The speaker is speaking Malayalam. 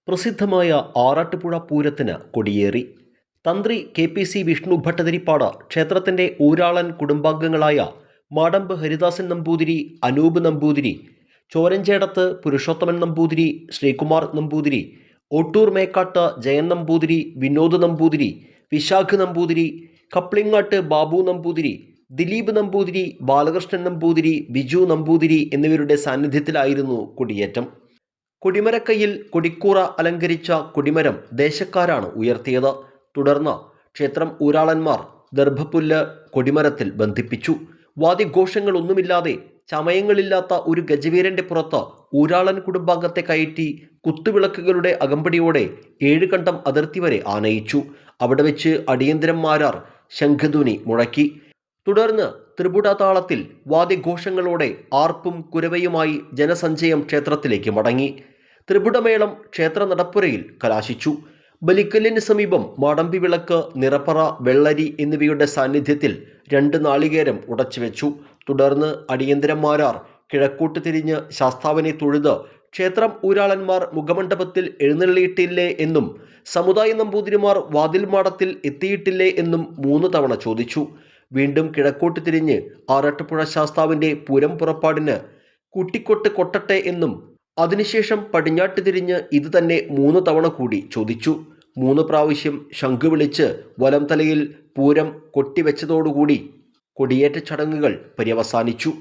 പ്രസിദ്ധമായ ആറാട്ടുപുഴ പൂരത്തിന് കൊടിയേറി. തന്ത്രി KPC വിഷ്ണു ഭട്ടതിരിപ്പാട് ക്ഷേത്രത്തിൻ്റെ ഊരാളൻ കുടുംബാംഗങ്ങളായ മാടമ്പ് ഹരിദാസൻ നമ്പൂതിരി, അനൂപ് നമ്പൂതിരി, ചോരഞ്ചേടത്ത് പുരുഷോത്തമൻ നമ്പൂതിരി, ശ്രീകുമാർ നമ്പൂതിരി, ഓട്ടൂർ മേക്കാട്ട് ജയൻ നമ്പൂതിരി, വിനോദ് നമ്പൂതിരി, വിശാഖ് നമ്പൂതിരി, കപ്ലിങ്ങാട്ട് ബാബു നമ്പൂതിരി, ദിലീപ് നമ്പൂതിരി, ബാലകൃഷ്ണൻ നമ്പൂതിരി, ബിജു നമ്പൂതിരി എന്നിവരുടെ സാന്നിധ്യത്തിലായിരുന്നു കൊടിയേറ്റം. കൊടിമരക്കയ്യിൽ കൊടിക്കൂറ അലങ്കരിച്ച കൊടിമരം ദേശക്കാരാണ് ഉയർത്തിയത്. തുടർന്ന് ക്ഷേത്രം ഊരാളന്മാർ ദർഭപ്പുല്ല് കൊടിമരത്തിൽ ബന്ധിപ്പിച്ചു. വാദ്യഘോഷങ്ങളൊന്നുമില്ലാതെ ചമയങ്ങളില്ലാത്ത ഒരു ഗജവീരന്റെ പുറത്ത് ഊരാളൻ കുടുംബാംഗത്തെ കയറ്റി കുത്തുവിളക്കുകളുടെ അകമ്പടിയോടെ 7 കണ്ടം അതിർത്തി വരെ ആനയിച്ചു. അവിടെ വെച്ച് അടിയന്തരന്മാരാർ ശംഖധ്വനി മുഴക്കി. തുടർന്ന് ത്രിപുടതാളത്തിൽ വാദ്യഘോഷങ്ങളോടെ ആർപ്പും കുരവയുമായി ജനസഞ്ചയം ക്ഷേത്രത്തിലേക്ക് മടങ്ങി. ത്രിപുടമേളം ക്ഷേത്ര നടപ്പുരയിൽ കലാശിച്ചു. ബലിക്കല്ലിന് സമീപം മാടമ്പി വിളക്ക്, നിറപ്പറ, വെള്ളരി എന്നിവയുടെ സാന്നിധ്യത്തിൽ 2 നാളികേരം ഉടച്ചുവെച്ചു. തുടർന്ന് അടിയന്തരന്മാരാർ കിഴക്കോട്ട് തിരിഞ്ഞ് ശാസ്താവിനെ തൊഴുത് ക്ഷേത്രം ഊരാളന്മാർ മുഖമണ്ഡപത്തിൽ എഴുന്നള്ളിയിട്ടില്ലേ എന്നും സമുദായ നമ്പൂതിരിമാർ വാതിൽ മാടത്തിൽ എത്തിയിട്ടില്ലേ എന്നും 3 തവണ ചോദിച്ചു. വീണ്ടും കിഴക്കോട്ട് തിരിഞ്ഞ് ആറാട്ടുപുഴ ശാസ്താവിൻ്റെ പൂരം പുറപ്പാടിന് കുട്ടിക്കൊട്ട് കൊട്ടട്ടെ എന്നും അതിനുശേഷം പടിഞ്ഞാട്ട് തിരിഞ്ഞ് ഇത് തന്നെ 3 തവണ കൂടി ചോദിച്ചു. 3 പ്രാവശ്യം ശംഖ് വിളിച്ച് വലം തലയിൽ പൂരം കൊട്ടിവെച്ചതോടുകൂടി കൊടിയേറ്റ ചടങ്ങുകൾ പര്യവസാനിച്ചു.